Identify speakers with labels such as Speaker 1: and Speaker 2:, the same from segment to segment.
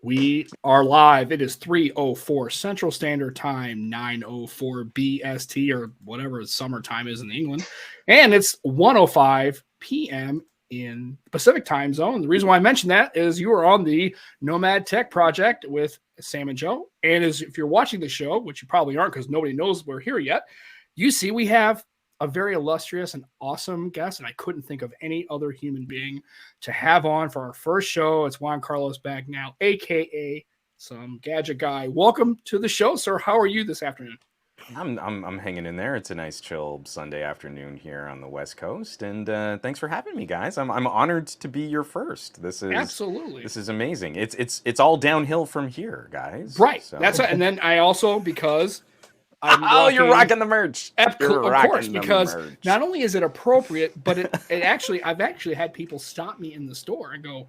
Speaker 1: We are live. It is 3:04 Central Standard Time, 9:04 BST, or whatever summertime is in England. And it's 1:05 p.m. in Pacific Time Zone. The reason why I mentioned that is you are on the Nomad Tech Project with Sam and Joe. And if you're watching the show, which you probably aren't because nobody knows we're here yet, you see we have a very illustrious and awesome guest, and I couldn't think of any other human being to have on for our first show. It's Juan Bagnell, aka some Gadget guy. Welcome to the show, sir. How are you this afternoon?
Speaker 2: I'm hanging in there. It's a nice chill Sunday afternoon here on the West Coast, and thanks for having me, guys. I'm honored to be your first. This is amazing. It's all downhill from here, guys.
Speaker 1: Right. So. That's and then I also because.
Speaker 2: You're rocking the merch.
Speaker 1: Of course, because not only is it appropriate, but I've actually had people stop me in the store and go,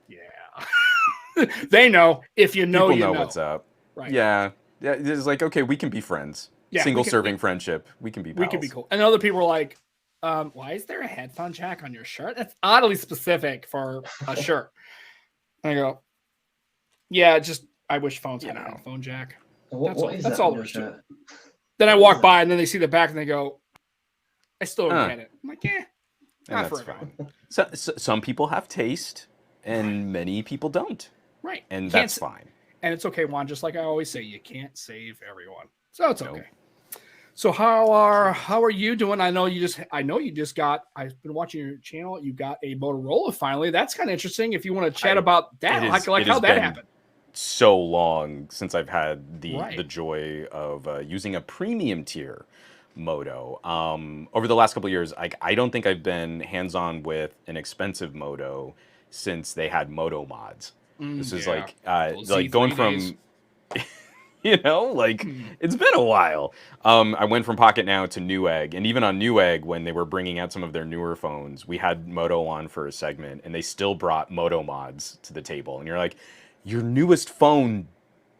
Speaker 1: yeah. They know. If you know,
Speaker 2: people know what's up.
Speaker 1: Right.
Speaker 2: Yeah. It's like, okay, we can be friends. Yeah, Single serving friendship. We can be pals.
Speaker 1: We can be cool. And other people are like, why is there a headphone jack on your shirt? That's oddly specific for a shirt. And I go, yeah, just I wish phones had a headphone jack. That's all there's to it. Then I walk by and then they see the back and they go, I still don't get it. I'm like, not for everyone.
Speaker 2: So some people have taste and many people don't.
Speaker 1: Right.
Speaker 2: And that's fine.
Speaker 1: And it's okay, Juan. Just like I always say, you can't save everyone. So it's okay. So how are you doing? I've been watching your channel. You got a Motorola finally. That's kind of interesting. If you want to chat about that, how that happened.
Speaker 2: So long since I've had the joy of using a premium tier Moto. Over the last couple of years, I don't think I've been hands-on with an expensive Moto since they had Moto mods. This is like going from, it's been a while. I went from Pocket Now to Newegg, and even on Newegg, when they were bringing out some of their newer phones, we had Moto on for a segment, and they still brought Moto mods to the table. And you're like, your newest phone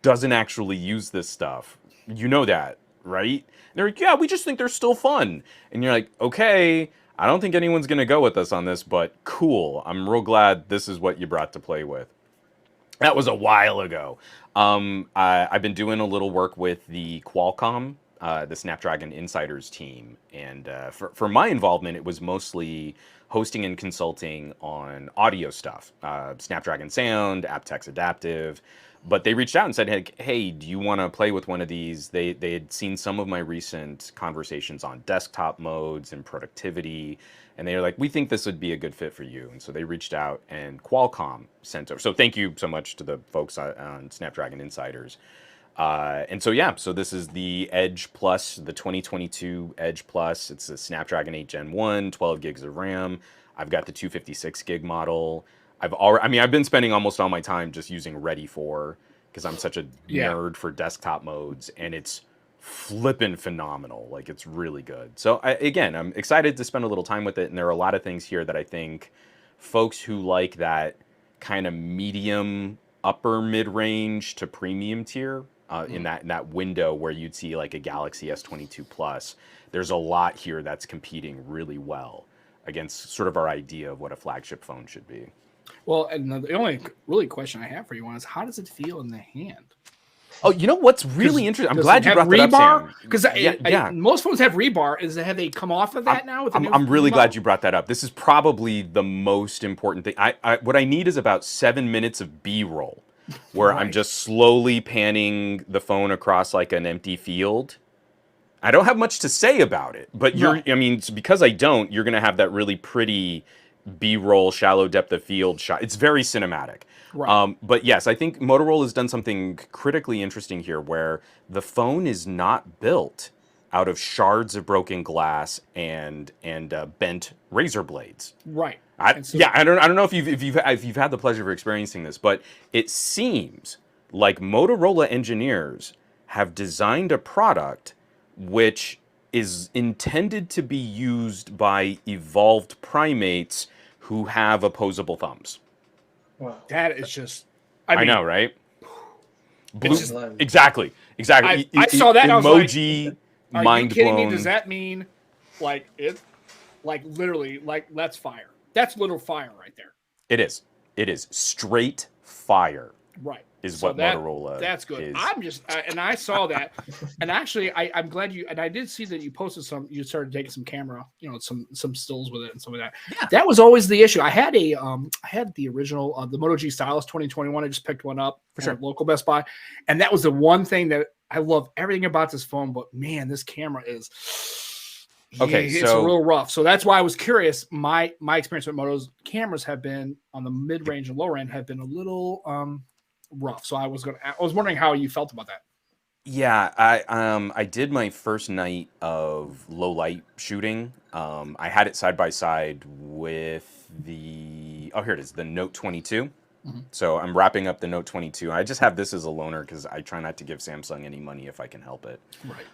Speaker 2: doesn't actually use this stuff. You know that, right? And they're like, yeah, we just think they're still fun. And you're like, okay, I don't think anyone's going to go with us on this, but cool. I'm real glad this is what you brought to play with. That was a while ago. I've been doing a little work with the Qualcomm, the Snapdragon Insiders team. And for my involvement, it was mostly hosting and consulting on audio stuff, Snapdragon Sound, aptX Adaptive. But they reached out and said, hey, do you want to play with one of these? They had seen some of my recent conversations on desktop modes and productivity. And they were like, we think this would be a good fit for you. And so they reached out and Qualcomm sent over. So thank you so much to the folks on Snapdragon Insiders. So this is the Edge Plus, the 2022 Edge Plus. It's a Snapdragon 8 Gen 1, 12 gigs of RAM. I've got the 256 gig model. I've been spending almost all my time just using Ready for, because I'm such a nerd for desktop modes, and it's flippin' phenomenal. Like, it's really good. So I'm excited to spend a little time with it, and there are a lot of things here that I think folks who like that kind of medium upper mid-range to premium tier, in that window where you'd see like a Galaxy S22 Plus, there's a lot here that's competing really well against sort of our idea of what a flagship phone should be.
Speaker 1: Well, and the only really question I have for you, Juan, is how does it feel in the hand?
Speaker 2: Oh, you know what's really interesting? I'm glad you brought that up, Sam.
Speaker 1: Because most phones have rebar. Have they come off of that now?
Speaker 2: I'm really glad you brought that up. This is probably the most important thing. What I need is about 7 minutes of B-roll, where I'm just slowly panning the phone across like an empty field. I don't have much to say about it, but because I don't, you're going to have that really pretty B-roll, shallow depth of field shot. It's very cinematic. Right. But yes, I think Motorola has done something critically interesting here where the phone is not built out of shards of broken glass and bent razor blades.
Speaker 1: Right.
Speaker 2: I don't know if you've had the pleasure of experiencing this, but it seems like Motorola engineers have designed a product which is intended to be used by evolved primates who have opposable thumbs.
Speaker 1: Wow. That is just...
Speaker 2: I know, right? Exactly.
Speaker 1: I saw that.
Speaker 2: Emoji,
Speaker 1: I was like, are you kidding me? Does that mean literally, that's fire? That's literal fire right there.
Speaker 2: It is. Straight fire
Speaker 1: Right.
Speaker 2: is
Speaker 1: So
Speaker 2: what Motorola
Speaker 1: that's good.
Speaker 2: is.
Speaker 1: I'm just and I saw that, and actually I'm glad you and I did see that you posted some. You started taking some camera, some stills with it and some of that.
Speaker 3: Yeah.
Speaker 1: That was always the issue. I had the original the Moto G Stylus 2021. I just picked one up
Speaker 2: For sure.
Speaker 1: at local Best Buy, and that was the one thing that I love everything about this phone. But man, this camera is.
Speaker 2: Okay,
Speaker 1: it's
Speaker 2: so
Speaker 1: real rough. So that's why I was curious. My experience with Moto's cameras have been on the mid range and lower end have been a little rough. So I was wondering how you felt about that.
Speaker 2: Yeah, I did my first night of low light shooting. I had it side by side with the here it is, the Note 22. So I'm wrapping up the Note 22. I just have this as a loaner because I try not to give Samsung any money if I can help it.
Speaker 1: Right.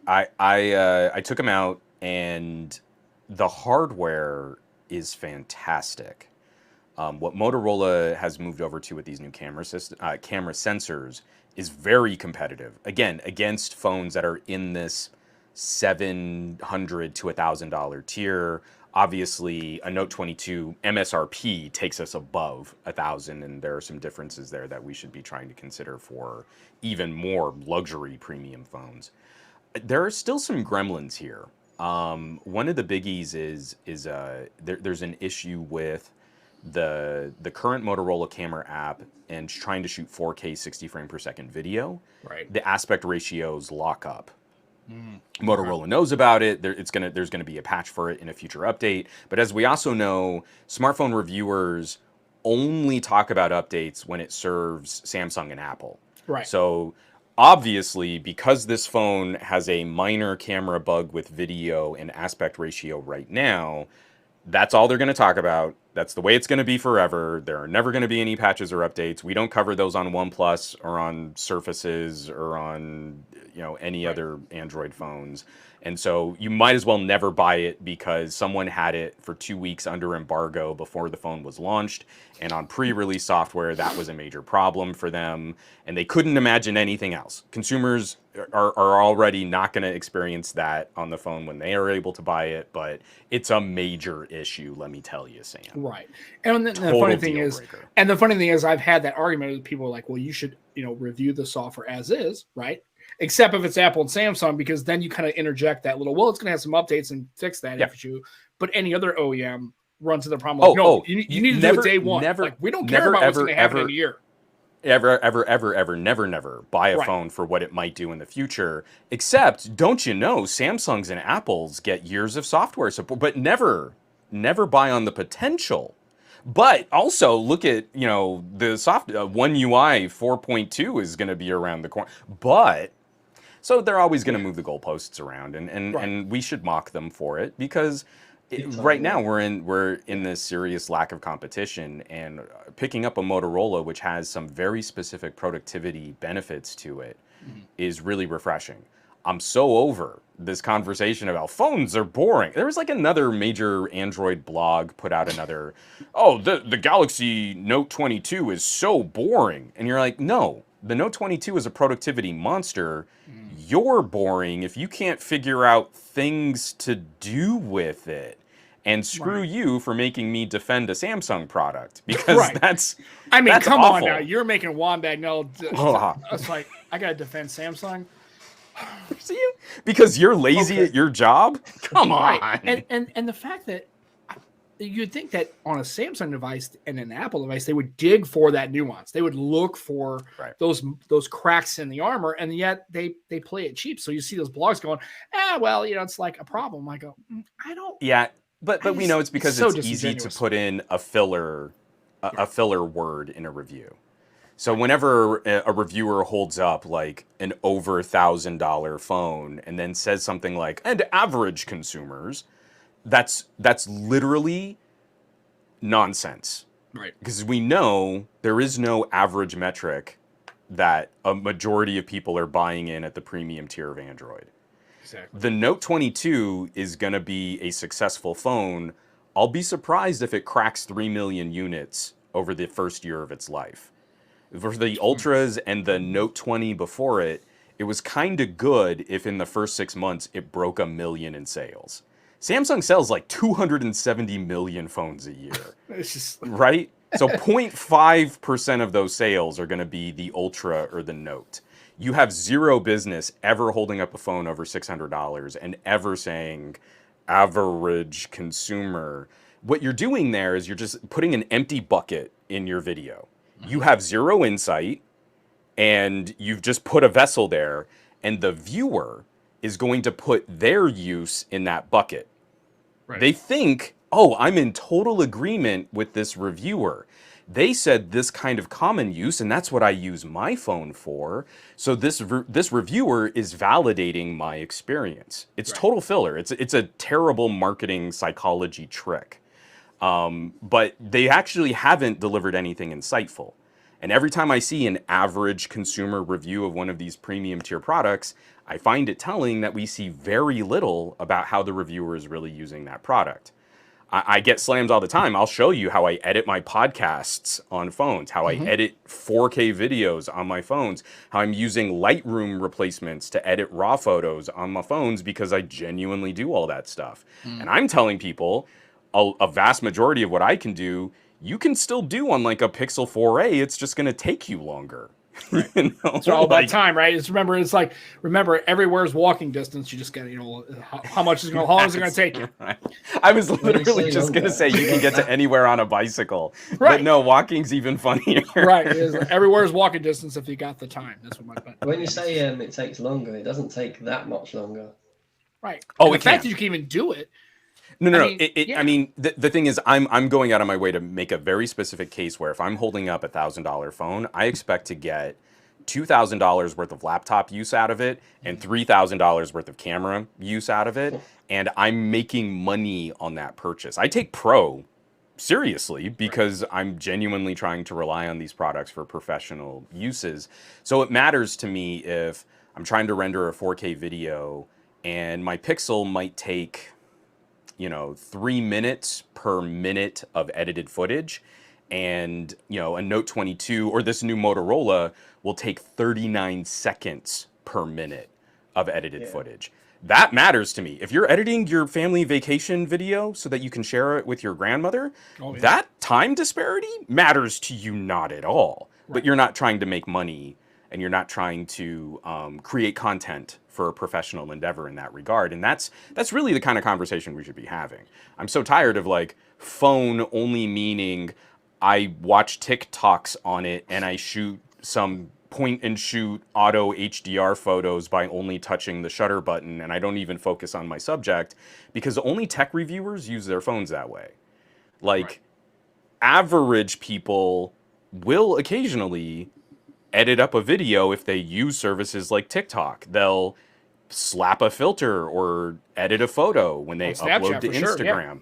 Speaker 2: I took them out, and the hardware is fantastic. What Motorola has moved over to with these new camera sensors is very competitive. Again, against phones that are in this $700 to $1,000 tier. Obviously, a Note 22 MSRP takes us above 1,000, and there are some differences there that we should be trying to consider for even more luxury premium phones. There are still some gremlins here. One of the biggies is there's an issue with the current Motorola camera app and trying to shoot 4K 60 frame per second video.
Speaker 1: Right.
Speaker 2: The aspect ratios lock up. Motorola knows about it. There's gonna be a patch for it in a future update. But as we also know, smartphone reviewers only talk about updates when it serves Samsung and Apple.
Speaker 1: Right.
Speaker 2: So obviously, because this phone has a minor camera bug with video and aspect ratio right now, that's all they're going to talk about. That's the way it's going to be forever. There are never going to be any patches or updates. We don't cover those on OnePlus or on Surfaces or on any other Android phones. And so you might as well never buy it because someone had it for 2 weeks under embargo before the phone was launched. And on pre-release software, that was a major problem for them. And they couldn't imagine anything else. Consumers are already not going to experience that on the phone when they are able to buy it. But it's a major issue, let me tell you, Sam.
Speaker 1: Right. And the
Speaker 2: Total
Speaker 1: funny thing
Speaker 2: deal
Speaker 1: is,
Speaker 2: breaker.
Speaker 1: I've had that argument with people like, well, you should, review the software as is, right? Except if it's Apple and Samsung, because then you kind of interject that little, well, it's going to have some updates and fix that issue. But any other OEM runs into the problem. Like, you need to do it day one. We don't care about what's going to happen in a year.
Speaker 2: Never buy a phone for what it might do in the future. Except, don't you know, Samsungs and Apples get years of software support, but never buy on the potential. But also look at, the One UI 4.2 is going to be around the corner. But so they're always going to move the goalposts around, and we should mock them for it because right now we're in this serious lack of competition, and picking up a Motorola which has some very specific productivity benefits to it is really refreshing. I'm so over this conversation about phones are boring. There was like another major Android blog put out another, the Galaxy Note 22 is so boring. And you're like, no, the Note 22 is a productivity monster. You're boring if you can't figure out things to do with it. And screw you for making me defend a Samsung product because that's
Speaker 1: come
Speaker 2: awful.
Speaker 1: on now. You're making Juan Bagnell. It's like, I got to defend Samsung.
Speaker 2: See you? Because you're lazy at your job? Come on.
Speaker 1: And the fact that you'd think that on a Samsung device and an Apple device, they would dig for that nuance. They would look for those cracks in the armor, and yet they play it cheap. So you see those blogs going, it's like a problem. I go, I don't.
Speaker 2: Yeah, but we know it's because it's easy to put in a filler word in a review. So whenever a reviewer holds up like an over $1,000 phone and then says something like, and average consumers, that's literally nonsense.
Speaker 1: Right.
Speaker 2: Because we know there is no average metric that a majority of people are buying in at the premium tier of Android.
Speaker 1: Exactly.
Speaker 2: The Note 22 is going to be a successful phone. I'll be surprised if it cracks 3 million units over the first year of its life. For the Ultras and the Note 20 before it, it was kind of good if in the first 6 months it broke 1 million in sales. Samsung sells like 270 million phones a year.
Speaker 1: It's just
Speaker 2: right? So 0.5% of those sales are going to be the Ultra or the Note. You have zero business ever holding up a phone over $600 and ever saying average consumer. What you're doing there is you're just putting an empty bucket in your video. You have zero insight and you've just put a vessel there, and the viewer is going to put their use in that bucket.
Speaker 1: Right.
Speaker 2: They think, oh, I'm in total agreement with this reviewer. They said this kind of common use, and that's what I use my phone for. So this reviewer is validating my experience. It's
Speaker 1: Right.
Speaker 2: total filler. It's a terrible marketing psychology trick. But they actually haven't delivered anything insightful. And every time I see an average consumer review of one of these premium tier products, I find it telling that we see very little about how the reviewer is really using that product. I get slams all the time. I'll show you how I edit my podcasts on phones, how I edit 4K videos on my phones, how I'm using Lightroom replacements to edit raw photos on my phones because I genuinely do all that stuff. And I'm telling people a vast majority of what I can do, you can still do on like a Pixel 4a. It's just going to take you longer.
Speaker 1: Right.
Speaker 2: You know?
Speaker 1: It's all about time, right? Remember, everywhere's walking distance. You just got how long is it going to take you?
Speaker 2: Right. I was literally just going to say you can get to anywhere on a bicycle. Right. But no, walking's even funnier.
Speaker 1: Right. Everywhere's walking distance if you got the time. That's what my bet.
Speaker 3: When you say it takes longer, it doesn't take that much longer.
Speaker 1: Right.
Speaker 2: Oh,
Speaker 1: the fact that you can even do it.
Speaker 2: No. I mean, the thing is, I'm going out of my way to make a very specific case where if I'm holding up $1,000 phone, I expect to get $2,000 worth of laptop use out of it and $3,000 worth of camera use out of it, and I'm making money on that purchase. I take Pro seriously because I'm genuinely trying to rely on these products for professional uses. So it matters to me if I'm trying to render a 4K video and my Pixel might take 3 minutes per minute of edited footage, and a Note 22 or this new Motorola will take 39 seconds per minute of edited footage. That matters to me. If you're editing your family vacation video so that you can share it with your grandmother, that time disparity matters to you not at all. Right. But you're not trying to make money, and you're not trying to create content for a professional endeavor in that regard. And that's really the kind of conversation we should be having. I'm so tired of phone only meaning I watch TikToks on it and I shoot some point and shoot auto HDR photos by only touching the shutter button, and I don't even focus on my subject, because only tech reviewers use their phones that way. Average people will occasionally edit up a video if they use services like TikTok. They'll slap a filter or edit a photo when they upload to Instagram. Sure, yeah.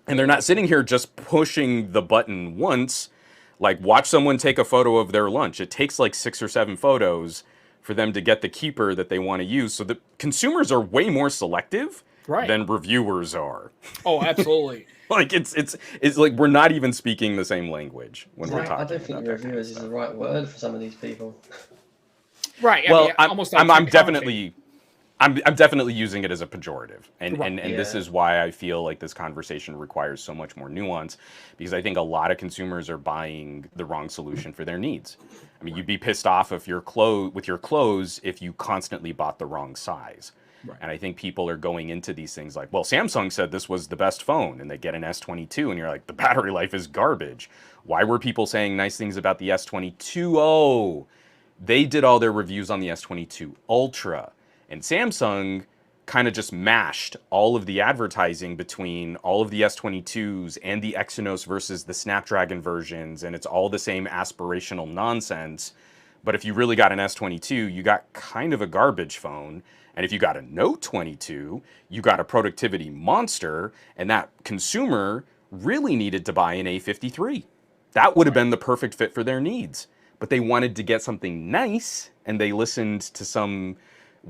Speaker 2: And they're not sitting here just pushing the button once. Watch someone take a photo of their lunch. It takes 6 or 7 photos for them to get the keeper that they want to use. So the consumers are way more selective than reviewers are.
Speaker 1: Oh, absolutely.
Speaker 2: It's we're not even speaking the same language when we're talking.
Speaker 3: I don't think reviewers is the right word for some of these people.
Speaker 1: Right.
Speaker 2: Well, I'm definitely using it as a pejorative, and this is why I feel like this conversation requires so much more nuance, because I think a lot of consumers are buying the wrong solution for their needs. I mean, you'd be pissed off with your clothes if you constantly bought the wrong size. Right. And I think people are going into these things like, well, Samsung said this was the best phone, and they get an S22, and you're like, the battery life is garbage. Why were people saying nice things about the S22? Oh, they did all their reviews on the S22 Ultra, and Samsung kind of just mashed all of the advertising between all of the S22s and the Exynos versus the Snapdragon versions, and it's all the same aspirational nonsense. But if you really got an S22, you got kind of a garbage phone. And if you got a Note 22, you got a productivity monster, and that consumer really needed to buy an A53. That would have been the perfect fit for their needs. But they wanted to get something nice, and they listened to some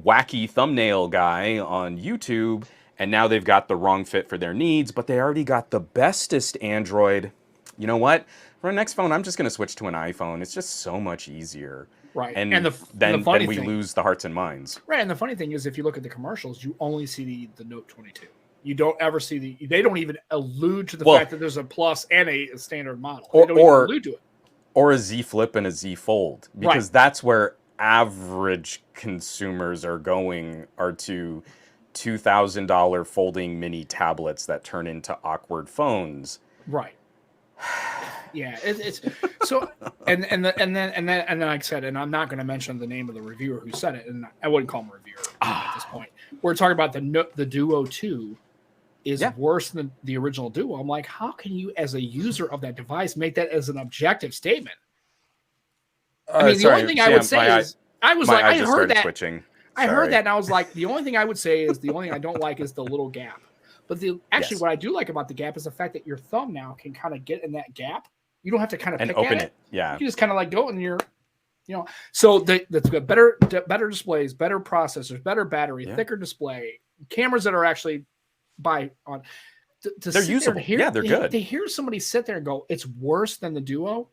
Speaker 2: wacky thumbnail guy on YouTube, and now they've got the wrong fit for their needs, but they already got the bestest Android. You know what? For the next phone, I'm just going to switch to an iPhone. It's just so much easier. Right. And then we lose the hearts and minds.
Speaker 1: Right. And the funny thing is, if you look at the commercials, you only see the Note 22. You don't ever see they don't even allude to the
Speaker 2: Well,
Speaker 1: fact that there's a Plus and a standard model.
Speaker 2: Or-
Speaker 1: They don't even
Speaker 2: or-
Speaker 1: allude to it.
Speaker 2: Or a Z Flip and a Z Fold, because that's where average consumers are going, are to $2,000 folding mini tablets that turn into awkward phones.
Speaker 1: Right. Yeah, it's so, and then like I said, and I'm not going to mention the name of the reviewer who said it, and I wouldn't call him a reviewer at this point. We're talking about the Duo 2 is worse than the original Duo. I'm like, how can you, as a user of that device, make that as an objective statement? I mean, the only thing I would say is, I heard that.
Speaker 2: Twitching.
Speaker 1: I heard that, and I was like, the only thing I would say is the only thing I don't like is the little gap. But what I do like about the gap is the fact that your thumb now can kind of get in that gap. You don't have to kind of pick
Speaker 2: open
Speaker 1: at it.
Speaker 2: Yeah,
Speaker 1: you can just kind of like go in your, So that's got better displays, better processors, better battery, thicker display, cameras that are actually
Speaker 2: they're usable. They're good.
Speaker 1: To hear somebody sit there and go, it's worse than the Duo.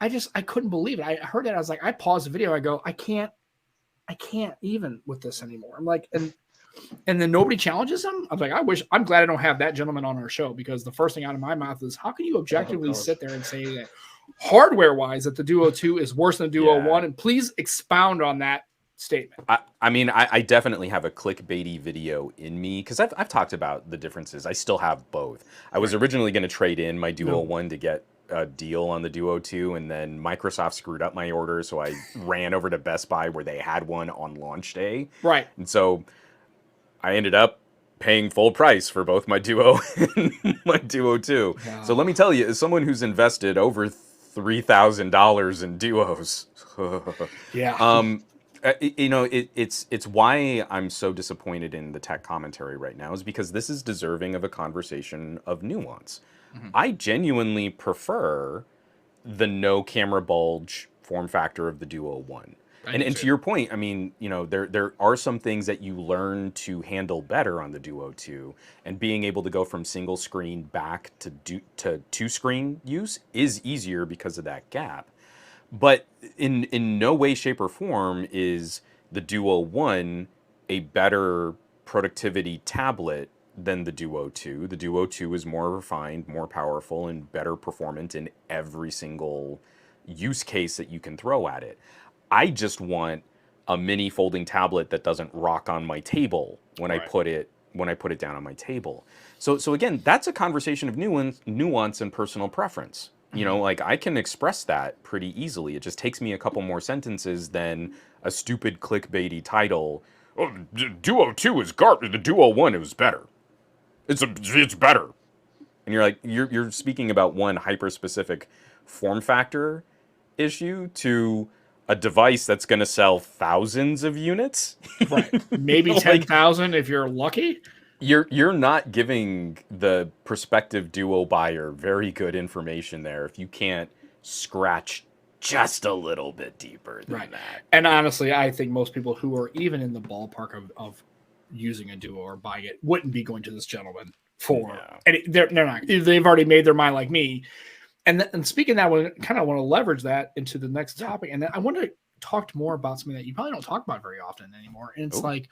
Speaker 1: I couldn't believe it. I heard that. I was like, I paused the video. I go, I can't even with this anymore. I'm like, and then nobody challenges them. I'm like, I'm glad I don't have that gentleman on our show, because the first thing out of my mouth is, how can you objectively sit there and say that hardware wise that the Duo 2 is worse than the Duo 1? And please expound on that statement.
Speaker 2: I mean, I definitely have a clickbaity video in me, because I've talked about the differences. I still have both. I was originally going to trade in my Duo 1 to get a deal on the Duo 2, and then Microsoft screwed up my order, so I ran over to Best Buy where they had one on launch day.
Speaker 1: Right.
Speaker 2: And so I ended up paying full price for both my Duo and my Duo 2. Wow. So let me tell you, as someone who's invested over $3,000 in Duos, it's why I'm so disappointed in the tech commentary right now, is because this is deserving of a conversation of nuance. Mm-hmm. I genuinely prefer the no camera bulge form factor of the Duo 1. And to your point, I mean, there are some things that you learn to handle better on the Duo 2, and being able to go from single screen back to two screen use is easier because of that gap. But in no way, shape, or form is the Duo 1 a better productivity tablet than the Duo 2. The Duo 2 is more refined, more powerful, and better performant in every single use case that you can throw at it. I just want a mini folding tablet that doesn't rock on my table when I put it down on my table. So again, that's a conversation of nuance and personal preference. Like, I can express that pretty easily. It just takes me a couple more sentences than a stupid clickbaity title. Oh, Duo 2 is garbage. The Duo 1 is better. It's better. And you're like, you're speaking about one hyper-specific form factor issue to a device that's going to sell thousands of units.
Speaker 1: Right. Maybe 10,000 if you're lucky.
Speaker 2: You're not giving the prospective Duo buyer very good information there if you can't scratch just a little bit deeper than that.
Speaker 1: And honestly, I think most people who are even in the ballpark of using a Duo or buying it wouldn't be going to this gentleman for. And they're not. They've already made their mind like me. And speaking of that, I kind of want to leverage that into the next topic. And I want to talk more about something that you probably don't talk about very often anymore. And it's like,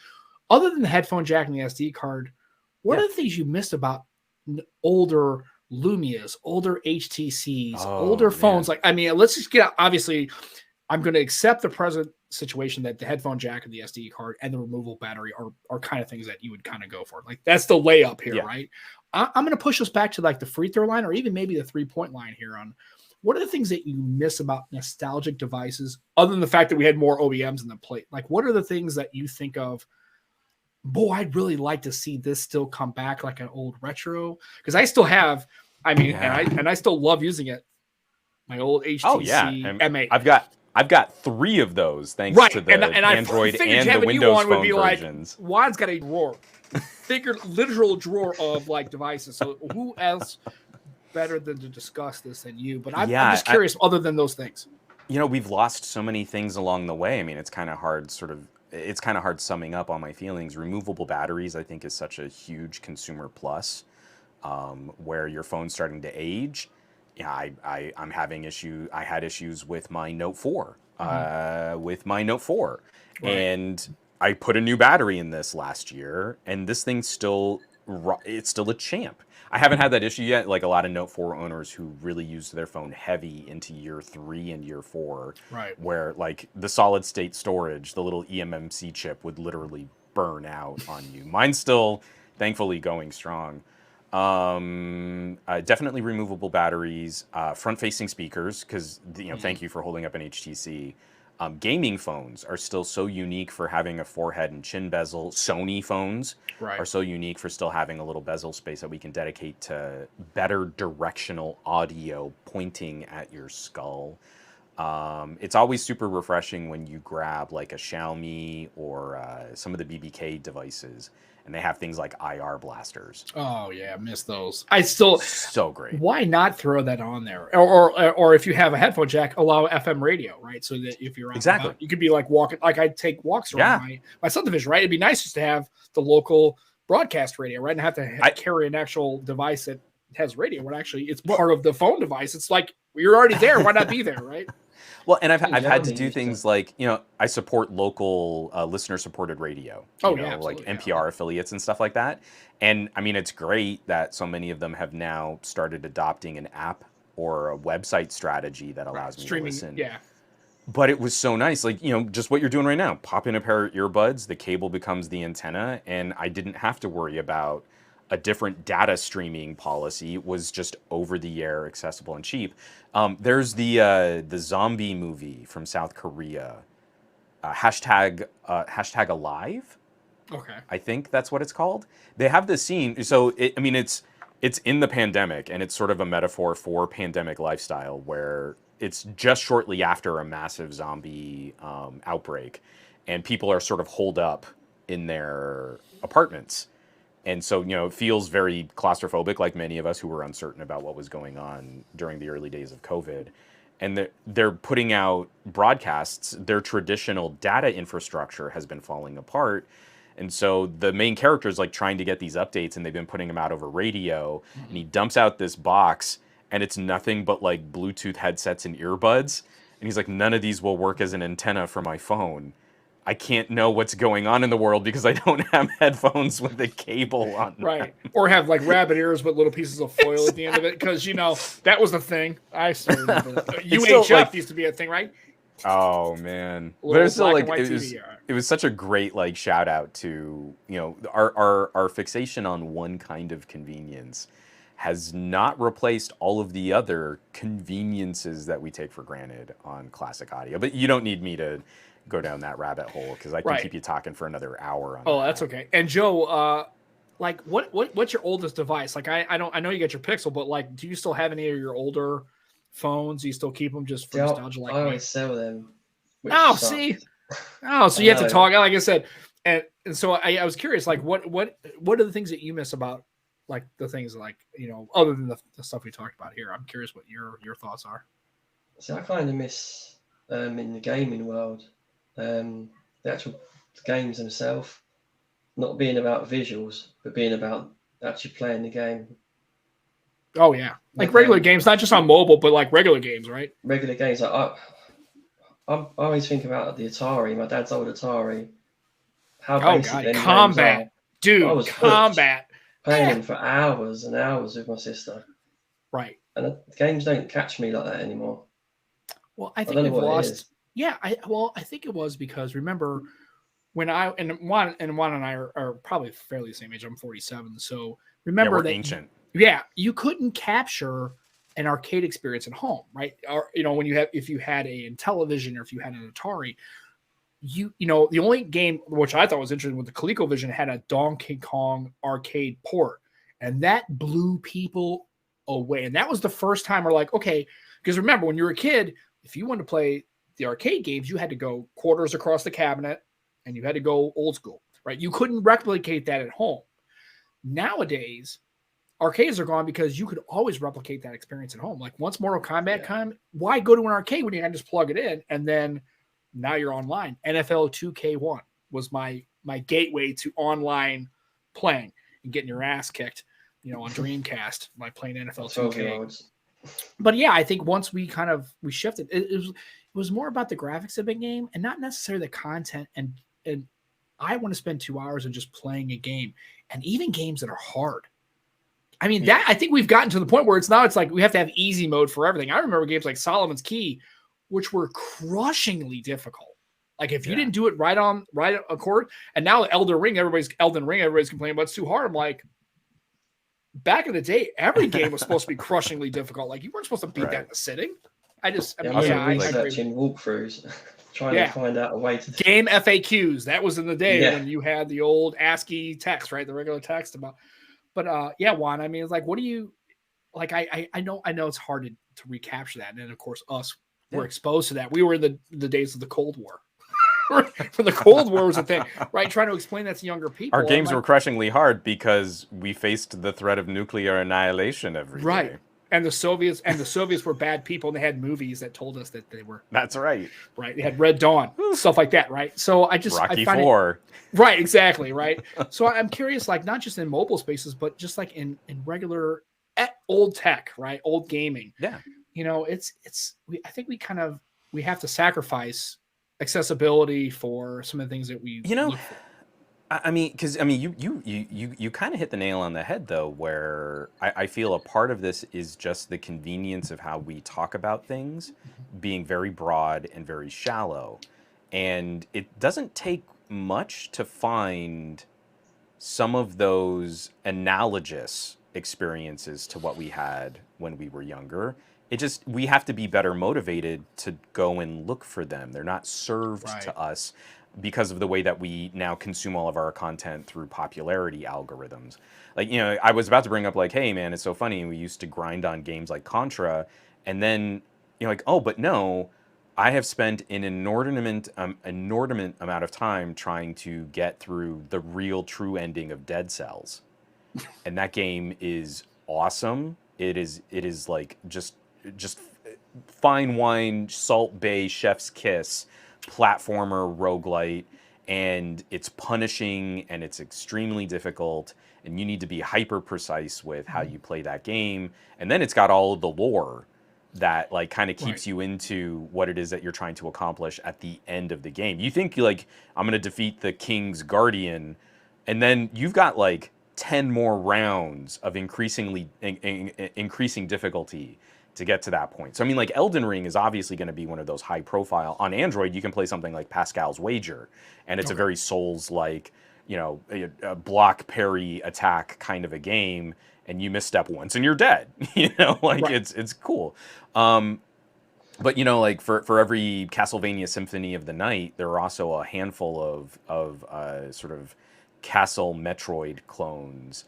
Speaker 1: other than the headphone jack and the SD card, what are the things you missed about older Lumias, older HTCs, older phones? Like, I mean, let's just get out. Obviously, I'm going to accept the present situation that the headphone jack and the SD card and the removable battery are kind of things that you would kind of go for. Like, that's the layup here, right? I'm going to push us back to like the free throw line, or even maybe the 3-point line here on what are the things that you miss about nostalgic devices, other than the fact that we had more OEMs in the plate? Like, what are the things that you think of? Boy, I'd really like to see this still come back like an old retro, because I still have. I mean, and I still love using it. My old HTC M8.
Speaker 2: I've got 3 of those thanks to the Android and the Windows Phone versions.
Speaker 1: Like, Juan's got a drawer, literal drawer of like devices. So who else better than to discuss this than you? But I'm just curious. Other than those things,
Speaker 2: we've lost so many things along the way. I mean, it's kind of hard summing up all my feelings. Removable batteries, I think, is such a huge consumer plus, where your phone's starting to age. Yeah, I'm having issue. I had issues with my Note 4, and I put a new battery in this last year, and this thing still it's still a champ. I haven't had that issue yet. Like a lot of Note 4 owners who really used their phone heavy into year 3 and year 4,
Speaker 1: Right.
Speaker 2: where like the solid state storage, the little eMMC chip would literally burn out on you. Mine's still thankfully going strong. Definitely removable batteries, front-facing speakers, because thank you for holding up an HTC. Gaming phones are still so unique for having a forehead and chin bezel. Sony phones are so unique for still having a little bezel space that we can dedicate to better directional audio pointing at your skull. It's always super refreshing when you grab like a Xiaomi or some of the BBK devices, and they have things like IR blasters.
Speaker 1: Oh yeah, miss those. I still
Speaker 2: so great.
Speaker 1: Why not throw that on there? Or if you have a headphone jack, allow FM radio, right? So that if you're out, you could be like walking. Like I take walks around my subdivision, right? It'd be nice just to have the local broadcast radio, right? And have to carry an actual device that has radio. When actually it's part of the phone device. It's like you're already there. Why not be there, right?
Speaker 2: Well, and I've had to do things like, I support local listener-supported radio, like NPR affiliates and stuff like that. And, I mean, it's great that so many of them have now started adopting an app or a website strategy that allows me to listen.
Speaker 1: Yeah.
Speaker 2: But it was so nice, like, just what you're doing right now. Pop in a pair of earbuds, the cable becomes the antenna, and I didn't have to worry about a different data streaming policy. It was just over-the-air, accessible, and cheap. There's the zombie movie from South Korea, hashtag Alive.
Speaker 1: Okay.
Speaker 2: I think that's what it's called. They have this scene. So it's in the pandemic, and it's sort of a metaphor for pandemic lifestyle, where it's just shortly after a massive zombie outbreak, and people are sort of holed up in their apartments. And so, it feels very claustrophobic, like many of us who were uncertain about what was going on during the early days of COVID. And they're putting out broadcasts. Their traditional data infrastructure has been falling apart. And so the main character is like trying to get these updates, and they've been putting them out over radio. Mm-hmm. And he dumps out this box, and it's nothing but like Bluetooth headsets and earbuds. And he's like, none of these will work as an antenna for my phone. I can't know what's going on in the world because I don't have headphones with a cable on them.
Speaker 1: Right. Or have like rabbit ears with little pieces of foil at the end of it. Because, that was the thing. I still remember that. UHF used to be a thing, right?
Speaker 2: Oh, man. But it's still like, it was such a great like shout out to, our fixation on one kind of convenience has not replaced all of the other conveniences that we take for granted on classic audio. But you don't need me to go down that rabbit hole because I can keep you talking for another hour on that.
Speaker 1: That's okay. And Joe, like what's your oldest device? Like I know you got your Pixel, but like do you still have any of your older phones? Do you still keep them just for nostalgia? Like
Speaker 3: I always sell them.
Speaker 1: So you have to talk. Like I said, and so I was curious, like what are the things that you miss about like the things like other than the stuff we talked about here? I'm curious what your thoughts are.
Speaker 3: So I kind of miss in the gaming world. The actual games themselves not being about visuals, but being about actually playing the game.
Speaker 1: Oh yeah, like regular games, not just on mobile, but like regular games, right?
Speaker 3: Regular games. Like I always think about the Atari, my dad's old Atari. How basic
Speaker 1: Combat, dude! I was Combat,
Speaker 3: playing them for hours and hours with my sister.
Speaker 1: Right.
Speaker 3: And the games don't catch me like that anymore.
Speaker 1: Well, I think we've lost. Yeah, I think it was because remember when Juan and I are probably fairly the same age. I'm 47, so remember
Speaker 2: we're
Speaker 1: that
Speaker 2: ancient.
Speaker 1: You couldn't capture an arcade experience at home, right? Or when if you had a television or if you had an Atari, the only game which I thought was interesting with the ColecoVision had a Donkey Kong arcade port, and that blew people away. And that was the first time we're like, okay, because remember when you were a kid, if you wanted to play the arcade games, you had to go quarters across the cabinet and you had to go old school, right? You couldn't replicate that at home. Nowadays, arcades are gone because you could always replicate that experience at home. Like once Mortal Kombat came, why go to an arcade when you can just plug it in and then now you're online? NFL 2K1 was my gateway to online playing and getting your ass kicked, on Dreamcast, like playing NFL 2K. But yeah, I think once we shifted, it was more about the graphics of the game and not necessarily the content and I want to spend 2 hours and just playing a game, and even games that are hard. I mean, that I think we've gotten to the point where it's like we have to have easy mode for everything. I remember games like Solomon's Key, which were crushingly difficult. Like if you didn't do it right accord, and now Elden Ring, everybody's complaining about it's too hard. I'm like, back in the day, every game was supposed to be crushingly difficult. Like you weren't supposed to beat that in a sitting. I
Speaker 3: remember researching walkthroughs, trying to find out a way to
Speaker 1: game FAQs. That was in the day when you had the old ASCII text, right? The regular text about. But Juan, I mean, it's like, what do you like? I know it's hard to recapture that, and then of course we're exposed to that. We were in the days of the Cold War. When the Cold War was a thing, right? Trying to explain that to younger people.
Speaker 2: Our games were crushingly hard because we faced the threat of nuclear annihilation every day.
Speaker 1: And the Soviets were bad people, and they had movies that told us that they were.
Speaker 2: That's right.
Speaker 1: Right. They had Red Dawn, stuff like that, right? So
Speaker 2: Rocky IV.
Speaker 1: Right, exactly, right. So I'm curious, like not just in mobile spaces, but just like in regular old tech, right? Old gaming.
Speaker 2: Yeah.
Speaker 1: You know, I think we have to sacrifice accessibility for some of the things that we look for.
Speaker 2: I mean, because you kind of hit the nail on the head though, where I feel a part of this is just the convenience of how we talk about things being very broad and very shallow, and it doesn't take much to find some of those analogous experiences to what we had when we were younger. We have to be better motivated to go and look for them. They're not served to us because of the way that we now consume all of our content through popularity algorithms. Like, I was about to bring up like, hey man, it's so funny. We used to grind on games like Contra, and then like, oh, but no, I have spent an inordinate amount of time trying to get through the real true ending of Dead Cells. And that game is awesome. It is like just fine wine, Salt Bay, chef's kiss, platformer, roguelite, and it's punishing and it's extremely difficult, and you need to be hyper precise with how you play that game. And then it's got all of the lore that like kind of keeps you into what it is that you're trying to accomplish at the end of the game. You think like, I'm going to defeat the King's Guardian, and then you've got like 10 more rounds of increasing difficulty to get to that point. So I mean, like Elden Ring is obviously going to be one of those high profile. On Android, you can play something like Pascal's Wager, and it's a very Souls-like, a block parry attack kind of a game, and you misstep once and you're dead. It's cool. But like for every Castlevania Symphony of the Night, there are also a handful of sort of Castle Metroid clones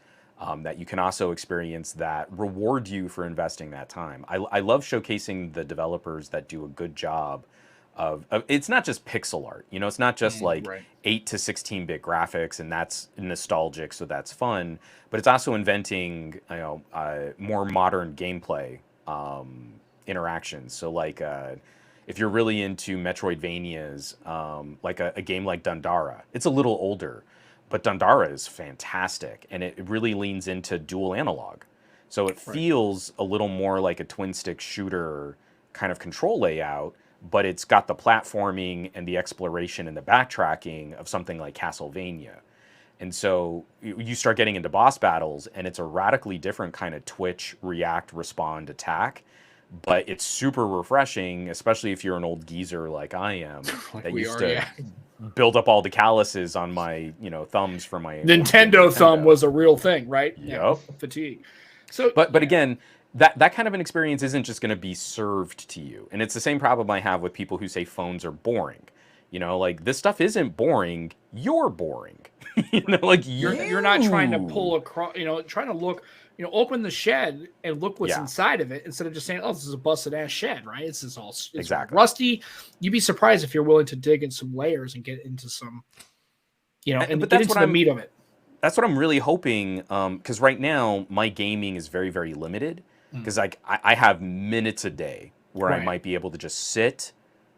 Speaker 2: that you can also experience that reward you for investing that time. I love showcasing the developers that do a good job of it's not just pixel art. It's not just 8 to 16-bit graphics, and that's nostalgic, so that's fun. But it's also inventing more modern gameplay interactions. So like if you're really into Metroidvanias, like a game like Dundara, it's a little older, but Dundara is fantastic, and it really leans into dual analog. So it feels a little more like a twin-stick shooter kind of control layout, but it's got the platforming and the exploration and the backtracking of something like Castlevania. And so you start getting into boss battles, and it's a radically different kind of twitch, react, respond, attack. But it's super refreshing, especially if you're an old geezer like I am, that used to build up all the calluses on my, thumbs from my
Speaker 1: Nintendo thumb was a real thing, right?
Speaker 2: Yep.
Speaker 1: Yeah, fatigue. So,
Speaker 2: but again, that kind of an experience isn't just going to be served to you, and it's the same problem I have with people who say phones are boring. Like this stuff isn't boring. You're boring.
Speaker 1: You're not trying to pull across. Trying to look. Open the shed and look what's inside of it instead of just saying, "Oh, this is a busted ass shed," right? It's
Speaker 2: exactly
Speaker 1: rusty. You'd be surprised if you're willing to dig in some layers and get into some, and get into the meat of it.
Speaker 2: That's what I'm really hoping, because right now my gaming is very, very limited. Because I have minutes a day where I might be able to just sit,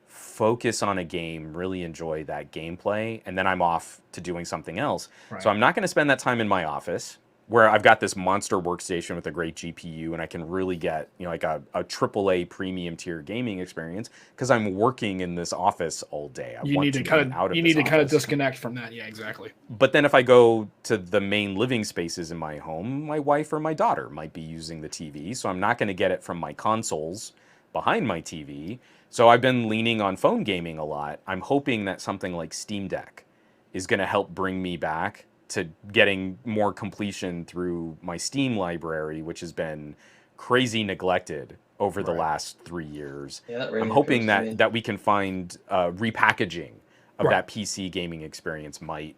Speaker 2: focus on a game, really enjoy that gameplay, and then I'm off to doing something else. So I'm not going to spend that time in my office. where I've got this monster workstation with a great GPU, and I can really get, you know, like a AAA premium tier gaming experience because I'm working in this office all day. I want to be out of
Speaker 1: you
Speaker 2: this
Speaker 1: need to kind of
Speaker 2: office.
Speaker 1: disconnect from that. Yeah, exactly.
Speaker 2: But then if I go to the main living spaces in my home, my wife or my daughter might be using the TV, so I'm not going to get it from my consoles behind my TV. So I've been leaning on phone gaming a lot. I'm hoping that something like Steam Deck is going to help bring me back to getting more completion through my Steam library, which has been crazy neglected over the last 3 years.
Speaker 3: Yeah, that really
Speaker 2: I'm hoping
Speaker 3: appeals to me.
Speaker 2: that we can find repackaging of
Speaker 1: Right.
Speaker 2: that PC gaming experience might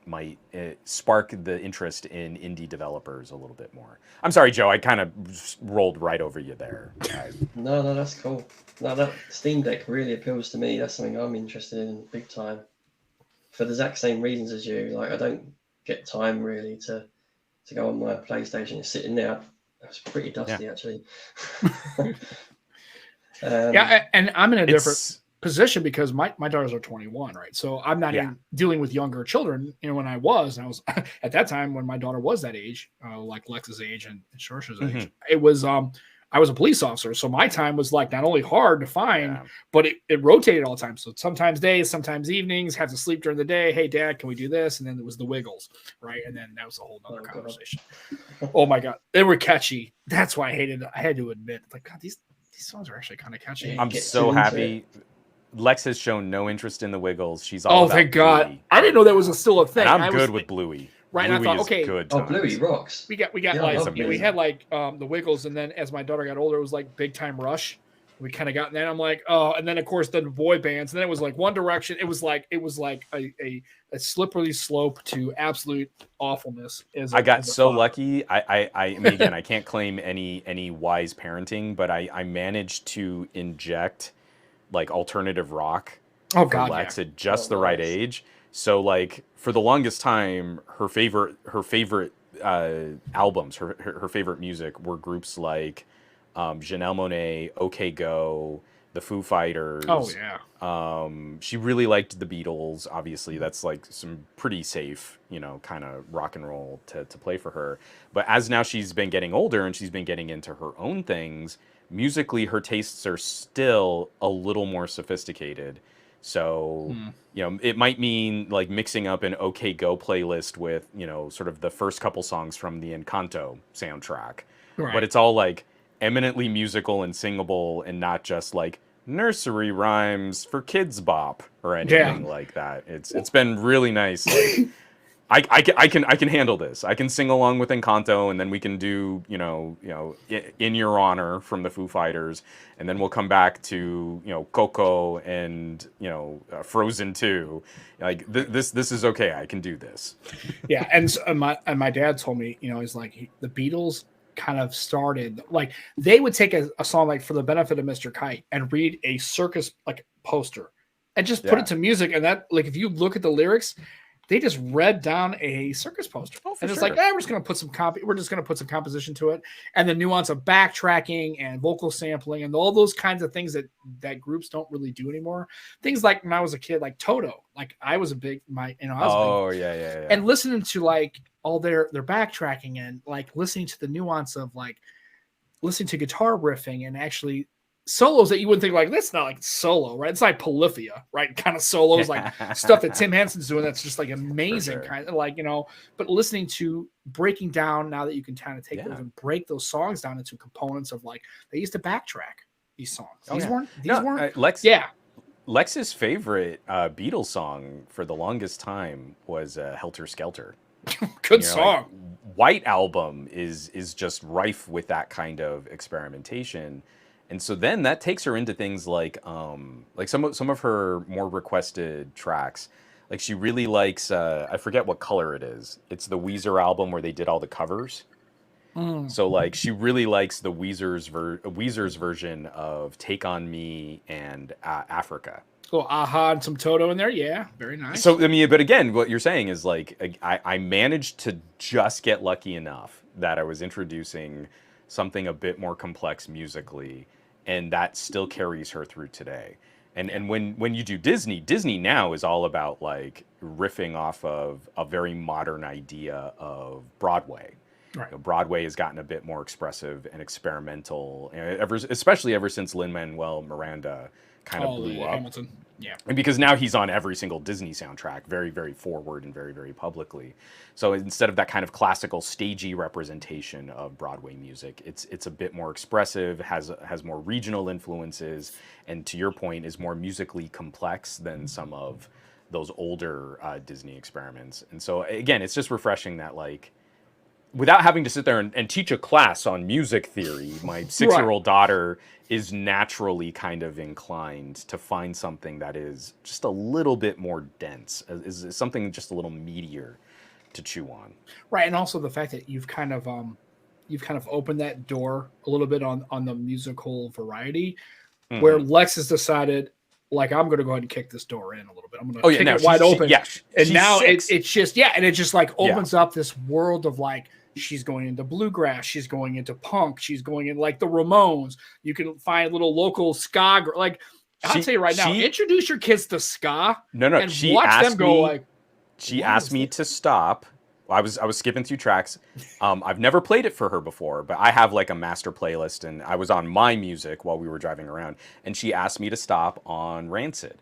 Speaker 2: spark the interest in indie developers a little bit more. I'm sorry, Joe, I kind of rolled right over you there.
Speaker 3: No, that's cool. No, that Steam Deck really appeals to me. That's something I'm interested in big time. For the exact same reasons as you. Like, I don't get time really to go on my PlayStation. It's sitting there. It's pretty dusty actually.
Speaker 1: Yeah, and I'm in a different position because my daughters are 21, right? So I'm not even dealing with younger children. You know, when I was at that time when my daughter was that age, like Lex's age and Shorsha's age, it was I was a police officer, so my time was like not only hard to find, but it rotated all the time. So sometimes days, sometimes evenings, have to sleep during the day. Hey, Dad, can we do this? And then it was the Wiggles, right? And then that was a whole other conversation. Oh my God, they were catchy. That's why I hated it. I had to admit, like, God, these songs are actually kind of catchy.
Speaker 2: I'm so happy. Lex has shown no interest in the Wiggles. She's all about
Speaker 1: thank God.
Speaker 2: Bluey.
Speaker 1: I didn't know that was still a thing.
Speaker 2: And I'm good with Bluey.
Speaker 1: Right,
Speaker 2: Bluey
Speaker 1: and I thought, okay,
Speaker 2: good
Speaker 3: times. Bluey rocks.
Speaker 1: We got like we had like the Wiggles, and then as my daughter got older, it was like Big Time Rush. We kind of got in that. I'm like, oh, and then of course the boy bands, and then it was like One Direction. It was like a slippery slope to absolute awfulness.
Speaker 2: I got so lucky. I mean, again, I can't claim any wise parenting, but I managed to inject like alternative rock for Lex at just the right age. So like for the longest time, her favorite albums, her favorite music were groups like Janelle Monáe, OK Go, the Foo Fighters.
Speaker 1: Oh yeah.
Speaker 2: She really liked the Beatles. Obviously, that's like some pretty safe, you know, kind of rock and roll to play for her. But as now she's been getting older and she's been getting into her own things, musically her tastes are still a little more sophisticated. So, you know, it might mean like mixing up an OK Go playlist with, you know, sort of the first couple songs from the Encanto soundtrack. Right. But it's all like eminently musical and singable and not just like nursery rhymes for Kids Bop or anything like that. It's been really nice. Like, I can handle this. I can sing along with Encanto, and then we can do you know In Your Honor from the Foo Fighters, and then we'll come back to Coco and Frozen 2. Like this is okay. I can do this.
Speaker 1: Yeah, and my dad told me, he's like the Beatles kind of started like they would take a song like For the Benefit of Mr. Kite and read a circus like poster and just put it to music, and that like if you look at the lyrics. They just read down a circus poster, and it's like, we're just going to put some composition to it, and the nuance of backtracking and vocal sampling and all those kinds of things that groups don't really do anymore. Things like when I was a kid, like Toto, like I was a big
Speaker 2: yeah.
Speaker 1: And listening to like all their backtracking and like listening to the nuance of like listening to guitar riffing and actually solos that you wouldn't think like that's not like solo, right? It's like Polyphia, right? Kind of solos, like stuff that Tim Henson's doing that's just like amazing, kind of like But listening to breaking down now that you can kind of take those and break those songs down into components of like they used to backtrack these songs. These weren't
Speaker 2: Lex. Lex's favorite Beatles song for the longest time was Helter Skelter.
Speaker 1: Good song.
Speaker 2: Like, White Album is just rife with that kind of experimentation. And so then that takes her into things like some of her more requested tracks. Like she really likes I forget what color it is. It's the Weezer album where they did all the covers. So like she really likes the Weezer's version of Take on Me and Africa.
Speaker 1: Oh, Aha and some Toto in there. Yeah, very nice.
Speaker 2: So I mean, but again, what you're saying is like I managed to just get lucky enough that I was introducing something a bit more complex musically. And that still carries her through today. And when you do Disney now is all about like riffing off of a very modern idea of Broadway.
Speaker 1: Right.
Speaker 2: Broadway has gotten a bit more expressive and experimental, especially ever since Lin-Manuel Miranda kind of blew up.
Speaker 1: Hamilton. Yeah.
Speaker 2: And because now he's on every single Disney soundtrack, very, very forward and very, very publicly. So instead of that kind of classical stagey representation of Broadway music, it's a bit more expressive, has more regional influences, and to your point, is more musically complex than some of those older Disney experiments. And so again, it's just refreshing that, like, without having to sit there and teach a class on music theory, my 6-year-old daughter is naturally kind of inclined to find something that is just a little bit more dense, is something just a little meatier to chew on.
Speaker 1: Right, and also the fact that you've kind of opened that door a little bit on the musical variety, where Lex has decided, like, I'm going to go ahead and kick this door in a little bit. I'm going to kick it wide open. And now it's just, and it just like opens up this world of, like, she's going into bluegrass, she's going into punk, she's going in like the Ramones. You can find little local ska. Like, I'll tell you right now, introduce your kids to ska. And
Speaker 2: she
Speaker 1: watch
Speaker 2: asked
Speaker 1: them go
Speaker 2: me,
Speaker 1: like.
Speaker 2: She asked me to stop. I was skipping through tracks. I've never played it for her before, but I have like a master playlist, and I was on my music while we were driving around, and she asked me to stop on Rancid.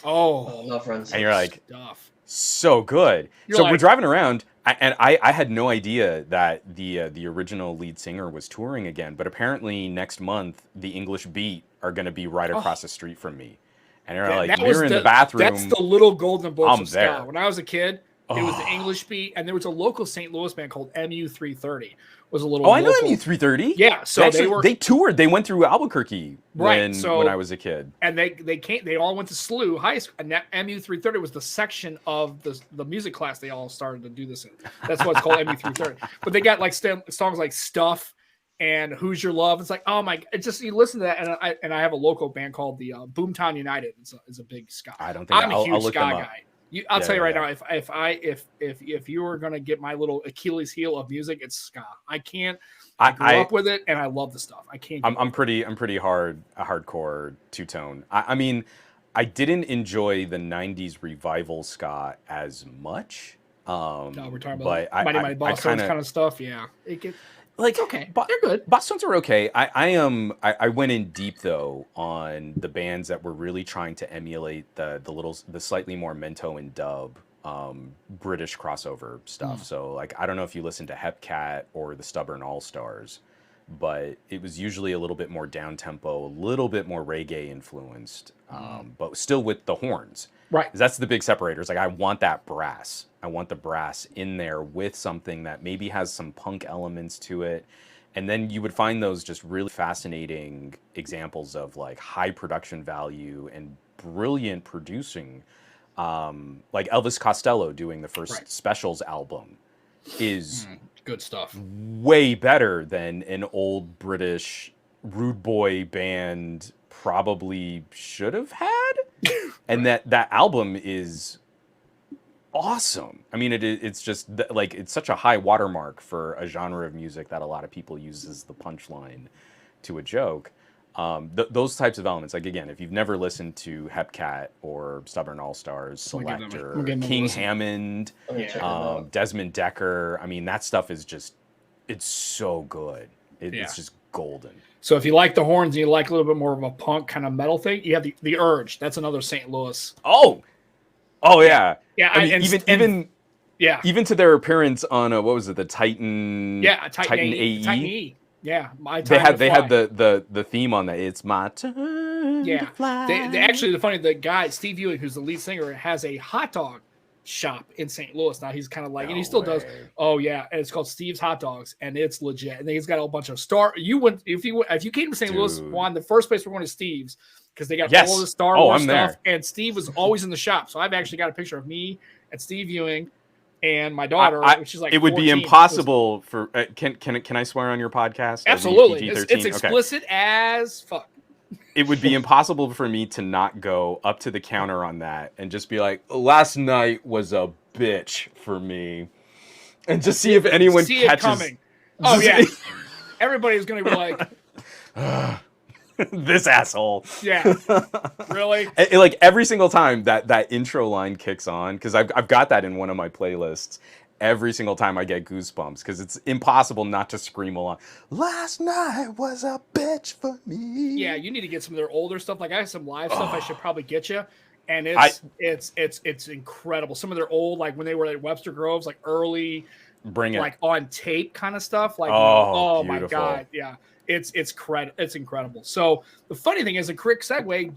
Speaker 3: Oh, I love Rancid.
Speaker 2: And you're like,
Speaker 1: stuff.
Speaker 2: So good.
Speaker 1: You're
Speaker 2: so
Speaker 1: like,
Speaker 2: we're driving around, and I had no idea that the original lead singer was touring again, but apparently next month the English Beat are going to be right across the street from me. And you're like, we were in the bathroom.
Speaker 1: That's the little golden bolts of
Speaker 2: there.
Speaker 1: ska. When I was a kid, it was the English Beat, and there was a local St. Louis band called MU330. Was a little.
Speaker 2: I know MU330.
Speaker 1: Yeah, so
Speaker 2: they toured. They went through Albuquerque when I was a kid,
Speaker 1: and they all went to SLU High School, and that MU330 was the section of the music class they all started to do this in. That's what it's called, MU330. But they got like songs like Stuff and Who's Your Love. It's like, oh my! It's just, you listen to that, and I have a local band called the Boomtown United. It's a big ska.
Speaker 2: I don't think
Speaker 1: I'm a huge ska
Speaker 2: guy.
Speaker 1: I'll tell you right now, if you were gonna get my little Achilles heel of music, it's ska. I can't. I grew up with it, and I love the stuff. I can't.
Speaker 2: I'm pretty hardcore two-tone. I mean, I didn't enjoy the '90s revival ska as much.
Speaker 1: No, we're talking about Mighty Boss kind of stuff. Yeah,
Speaker 2: like,
Speaker 1: okay, they're good.
Speaker 2: Boss Tones are okay. I went in deep though on the bands that were really trying to emulate the slightly more mento and dub British crossover stuff. So like, I don't know if you listen to Hepcat or the Stubborn All Stars, but it was usually a little bit more down tempo, a little bit more reggae influenced, but still with the horns.
Speaker 1: Right.
Speaker 2: That's the big separator. It's like, I want that brass. I want the brass in there with something that maybe has some punk elements to it. And then you would find those just really fascinating examples of like high production value and brilliant producing. Like Elvis Costello doing the first Specials album is
Speaker 1: good stuff.
Speaker 2: Way better than an old British rude boy band probably should have had. And that album is awesome. I mean, it's just like, it's such a high watermark for a genre of music that a lot of people use as the punchline to a joke. Those types of elements, like, again, if you've never listened to Hepcat or Stubborn All Stars, Selector, King Hammond, Desmond Decker, I mean, that stuff is just, it's so good. It's just golden.
Speaker 1: So if you like the horns and you like a little bit more of a punk kind of metal thing, you have the Urge. That's another St. Louis.
Speaker 2: Oh yeah. Yeah. I mean, even to their appearance on what was it, the Titan?
Speaker 1: Yeah,
Speaker 2: Titan AE.
Speaker 1: Titan E. Yeah,
Speaker 2: they had the theme on that. It's my turn.
Speaker 1: Yeah.
Speaker 2: To fly.
Speaker 1: They actually, the guy Steve Ewing, who's the lead singer, has a hot dog shop in St. Louis now. He's kind of like, and he still does. Oh yeah, and it's called Steve's Hot Dogs, and it's legit. And he's got a bunch of if you came to St. Louis, Juan, the first place we're going to Steve's because they got all the Star Wars stuff. There. And Steve was always in the shop, so I've actually got a picture of me and Steve Ewing and my daughter. She's like,
Speaker 2: it would 14, be impossible for. Can I swear on your podcast?
Speaker 1: Absolutely, it's explicit as fuck.
Speaker 2: It would be impossible for me to not go up to the counter on that and just be like, last night was a bitch for me. And just see if anyone catches
Speaker 1: it coming. Oh, yeah. Everybody's going to be like,
Speaker 2: this asshole.
Speaker 1: Yeah. Really?
Speaker 2: Like every single time that intro line kicks on, because I've got that in one of my playlists, every single time I get goosebumps because it's impossible not to scream along. Last night was a bitch for me.
Speaker 1: Yeah, you need to get some of their older stuff. Like I have some live stuff I should probably get you, and it's incredible. Some of their old, like when they were at Webster Groves, like early,
Speaker 2: Bring it.
Speaker 1: like on tape kind of stuff. Like
Speaker 2: Oh,
Speaker 1: my
Speaker 2: beautiful.
Speaker 1: God, yeah, it's incredible. So the funny thing is, a quick segue.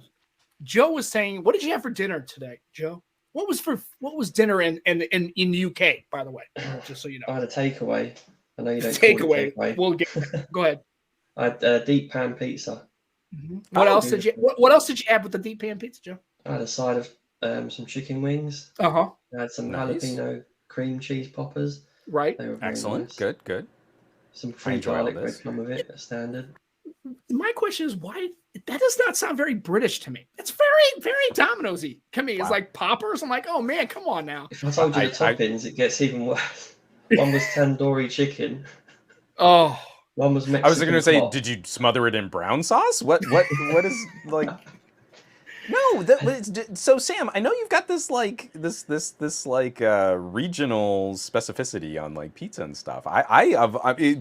Speaker 1: Joe was saying, "What did you have for dinner today, Joe? What was dinner in the UK, by the way, just so you
Speaker 3: I
Speaker 1: know."
Speaker 3: had a takeaway. I know you don't call it takeaway.
Speaker 1: We'll get. Go ahead.
Speaker 3: I had deep pan pizza.
Speaker 1: What else did you? What else did you add with the deep pan pizza, Joe?
Speaker 3: I had a side of some chicken wings.
Speaker 1: Uh-huh.
Speaker 3: I had some
Speaker 2: Nice.
Speaker 3: jalapeno cream cheese poppers.
Speaker 1: Right.
Speaker 3: They were very
Speaker 2: Excellent.
Speaker 3: nice.
Speaker 2: Good.
Speaker 3: Some free
Speaker 2: enjoy all
Speaker 3: garlic
Speaker 2: this.
Speaker 3: bread come with it, standard.
Speaker 1: My question is, why that does not sound very British to me. It's very, very Domino's-y to me. It's
Speaker 2: Wow.
Speaker 1: like poppers. I'm like, oh man, come on now.
Speaker 3: If I told you the toppings, it gets even worse. One was tandoori chicken.
Speaker 1: Oh,
Speaker 3: One was Mexican.
Speaker 2: I was going to say,
Speaker 3: pop.
Speaker 2: did you smother it in brown sauce? What is like? No, so Sam, I know you've got this like this regional specificity on like pizza and stuff.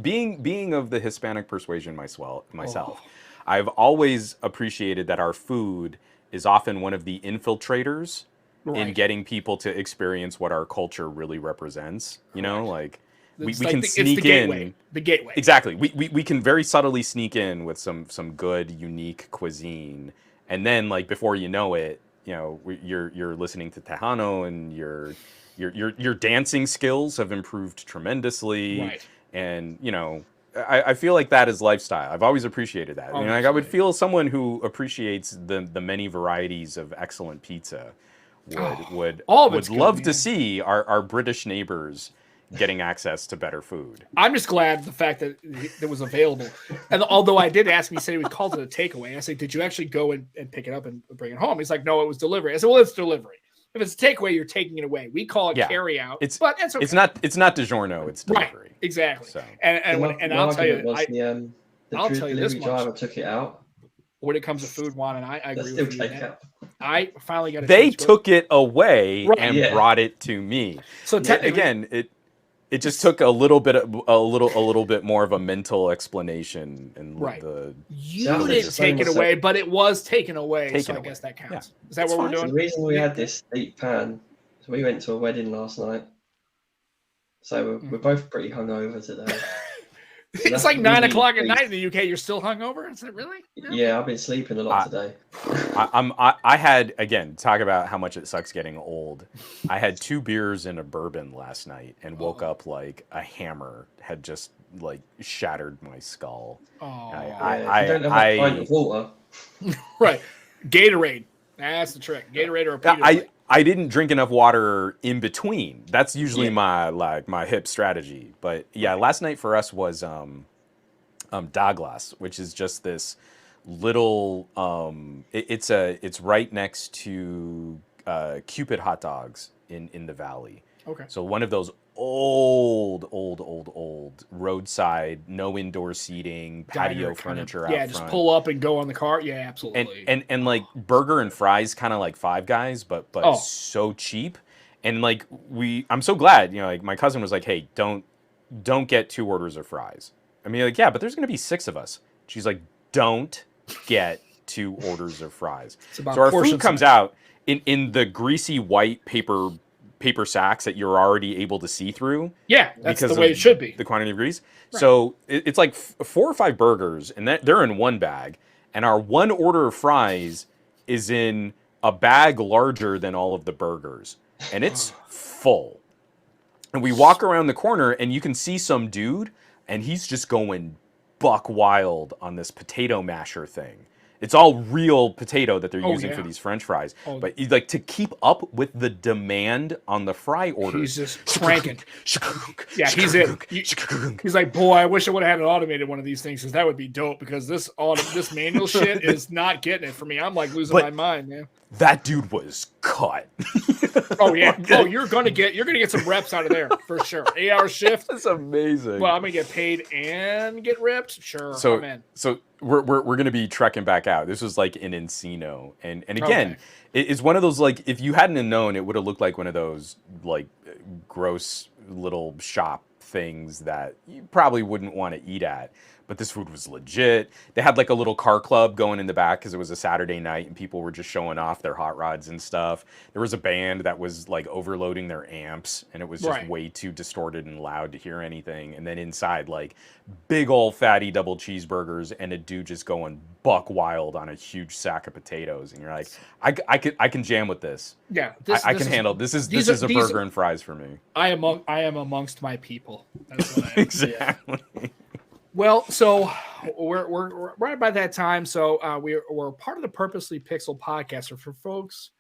Speaker 2: Being of the Hispanic persuasion myself, I've always appreciated that our food is often one of the infiltrators in getting people to experience what our culture really represents. You know, like we can sneak in
Speaker 1: the gateway.
Speaker 2: Exactly. We can very subtly sneak in with some good, unique cuisine. And then, like before you know it, you know you're listening to Tejano, and your dancing skills have improved tremendously.
Speaker 1: Right.
Speaker 2: And you know, I feel like that is lifestyle. I've always appreciated that. You know, like I would feel someone who appreciates the many varieties of excellent pizza would love to see our British neighbors getting access to better food.
Speaker 1: I'm just glad the fact that it was available. And although I did ask him, he said he called it a takeaway. I said, did you actually go and pick it up and bring it home? He's like, no, it was delivery. I said, well, it's delivery. If it's a takeaway, you're taking it away. We call it carry out. But it's okay.
Speaker 2: It's not DiGiorno, it's delivery.
Speaker 1: Right, exactly.
Speaker 2: So.
Speaker 1: And I'll tell you,
Speaker 3: I'll tell you this much. Driver took it out.
Speaker 1: When it comes to food, Juan, and I agree with you. I finally got a
Speaker 2: They took it away and
Speaker 1: Yeah.
Speaker 2: brought it to me.
Speaker 1: So
Speaker 2: again, it just took a little bit more of a mental explanation, and
Speaker 1: you didn't take it away, but it was taken away. So I guess that counts.
Speaker 2: Yeah.
Speaker 1: Is that what we're doing?
Speaker 3: So the reason we had this deep pan, so we went to a wedding last night. So we're both pretty hungover today.
Speaker 1: It's like 9 o'clock at night in the UK. You're still hungover? Is it really?
Speaker 3: Yeah, I've been sleeping a lot today.
Speaker 2: I had, again, talk about how much it sucks getting old. I had 2 beers and a bourbon last night and woke up like a hammer had just like shattered my skull.
Speaker 1: Oh,
Speaker 3: you don't have a pint of water.
Speaker 1: Right. Gatorade. That's the trick. Gatorade or a Peter.
Speaker 2: I didn't drink enough water in between. That's usually my hip strategy. But yeah, last night for us was Douglas, which is just this little. It's right next to Cupid Hot Dogs in the valley.
Speaker 1: Okay.
Speaker 2: So one of those old roadside, no indoor seating, patio furniture out front.
Speaker 1: Yeah, just pull up and go on the car. Yeah, absolutely.
Speaker 2: And like burger and fries, kind of like Five Guys, but so cheap. And like I'm so glad, you know, like my cousin was like, hey, don't get 2 orders of fries. I mean, like, yeah, but there's gonna be 6 of us. She's like, don't get 2 orders of fries. So our food comes out in the greasy white paper sacks that you're already able to see through.
Speaker 1: Yeah, that's the way it should be.
Speaker 2: The quantity of grease. Right. So it's like 4 or 5 burgers, and they're in one bag. And our 1 order of fries is in a bag larger than all of the burgers. And it's full. And we walk around the corner, and you can see some dude, and he's just going buck wild on this potato masher thing. It's all real potato that they're using for these French fries. But like to keep up with the demand on the fry orders.
Speaker 1: He's just cranking. Yeah, he's in. He's like, boy, I wish I would have had an automated one of these things because that would be dope. Because this manual shit is not getting it for me. I'm like losing my mind, man.
Speaker 2: That dude was cut.
Speaker 1: Oh yeah. Oh, you're gonna get some reps out of there for sure. 8-hour shift.
Speaker 2: That's amazing.
Speaker 1: Well, I'm gonna get paid and get ripped. Sure.
Speaker 2: So,
Speaker 1: I'm in.
Speaker 2: So we're gonna be trekking back out. This was like in Encino, and again, it's one of those like if you hadn't have known, it would have looked like one of those like gross little shop things that you probably wouldn't want to eat at. But this food was legit. They had like a little car club going in the back because it was a Saturday night and people were just showing off their hot rods and stuff. There was a band that was like overloading their amps and it was just
Speaker 1: Right.
Speaker 2: way too distorted and loud to hear anything. And then inside, like big old fatty double cheeseburgers and a dude just going buck wild on a huge sack of potatoes. And you're like, I can jam with this.
Speaker 1: Yeah,
Speaker 2: I can handle this. This is a burger and fries for me.
Speaker 1: I am amongst my people. That's what I am.
Speaker 2: Exactly.
Speaker 1: Well, so we're right by that time. So we're part of the Purposely Pixel podcast. So for folks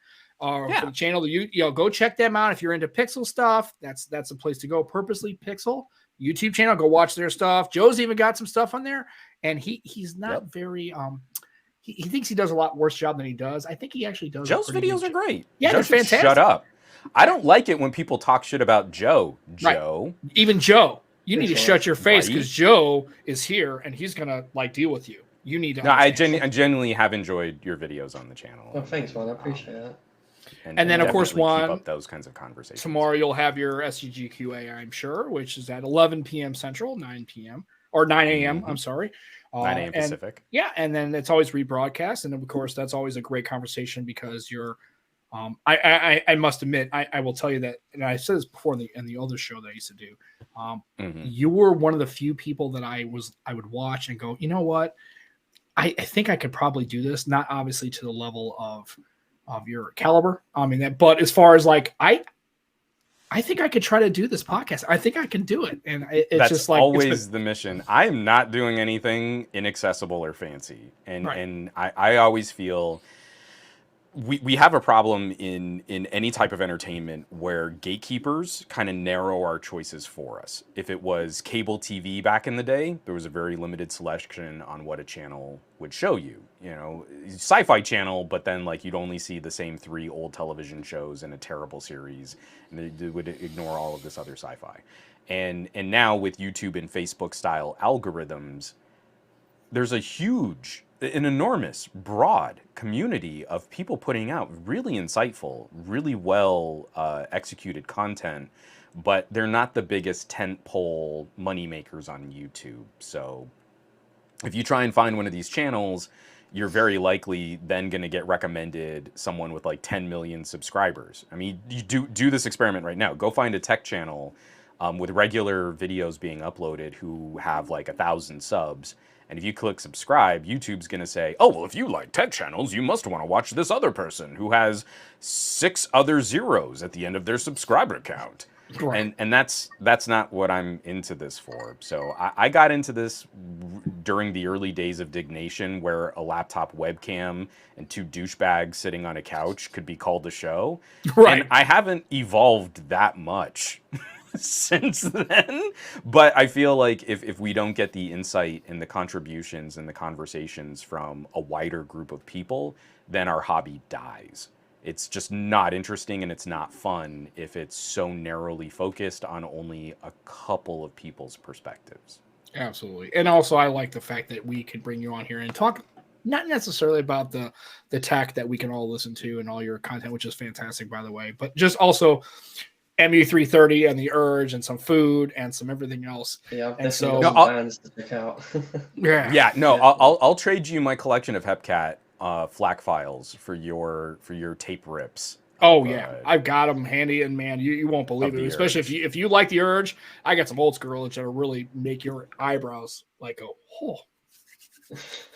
Speaker 1: for the channel, you know, go check them out if you're into pixel stuff. That's a place to go. Purposely Pixel YouTube channel. Go watch their stuff. Joe's even got some stuff on there, and he's not very he thinks he does a lot worse job than he does. I think he actually does.
Speaker 2: Joe's videos are great.
Speaker 1: Yeah,
Speaker 2: Joe
Speaker 1: they're fantastic.
Speaker 2: Shut up. I don't like it when people talk shit about Joe. Joe.
Speaker 1: Right. Even Joe. You need to shut your face
Speaker 2: Right.
Speaker 1: because Joe is here and he's gonna like deal with you. You need to.
Speaker 2: No, I genuinely have enjoyed your videos on the channel.
Speaker 3: Well, thanks, Juan. I appreciate that.
Speaker 1: And then, of course,
Speaker 2: definitely
Speaker 1: Juan,
Speaker 2: keep up those kinds of conversations.
Speaker 1: Tomorrow you'll have your SGGQA, I'm sure, which is at 11 p.m. Central, 9 p.m. or 9 a.m. I'm sorry.
Speaker 2: 9 a.m. Pacific.
Speaker 1: Yeah, and then it's always rebroadcast, and of course that's always a great conversation because you're. I must admit, I will tell you that, and I said this before in the other show that I used to do. You were one of the few people that I would watch and go, you know what, I think I could probably do this. Not obviously to the level of your caliber. I mean but as far as like I think I could try to do this podcast. I think I can do it, and that's just like
Speaker 2: always the mission. I am not doing anything inaccessible or fancy, and I always feel. We have a problem in any type of entertainment where gatekeepers kind of narrow our choices for us. If it was cable TV back in the day, there was a very limited selection on what a channel would show you. You know, Sci-Fi Channel, but then like you'd only see the same 3 old television shows in a terrible series, and they would ignore all of this other sci-fi. And now with YouTube and Facebook style algorithms, there's an enormous, broad community of people putting out really insightful, really well executed content, but they're not the biggest tentpole money makers on YouTube. So if you try and find one of these channels, you're very likely then going to get recommended someone with like 10 million subscribers. I mean, you do this experiment right now. Go find a tech channel with regular videos being uploaded who have like 1,000 subs. And if you click subscribe, YouTube's going to say, oh, well, if you like tech channels, you must want to watch this other person who has 6 other zeros at the end of their subscriber count. Right. And that's not what I'm into this for. So I got into this during the early days of Dignation, where a laptop webcam and 2 douchebags sitting on a couch could be called a show. Right. And I haven't evolved that much since then, but I feel like if we don't get the insight and the contributions and the conversations from a wider group of people, then our hobby dies. It's just not interesting and it's not fun if it's so narrowly focused on only a couple of people's perspectives.
Speaker 1: Absolutely. And also I like the fact that we can bring you on here and talk not necessarily about the tech that we can all listen to and all your content, which is fantastic, by the way, but just also MU330 and the Urge and some food and some everything else.
Speaker 3: Yeah, I've
Speaker 1: and so
Speaker 3: got some bands to pick out.
Speaker 2: I'll trade you my collection of Hepcat FLAC files for your tape rips.
Speaker 1: Oh yeah, I've got them handy, and man, you won't believe it. Especially if you like the Urge, I got some old school Urge that'll really make your eyebrows like go, oh.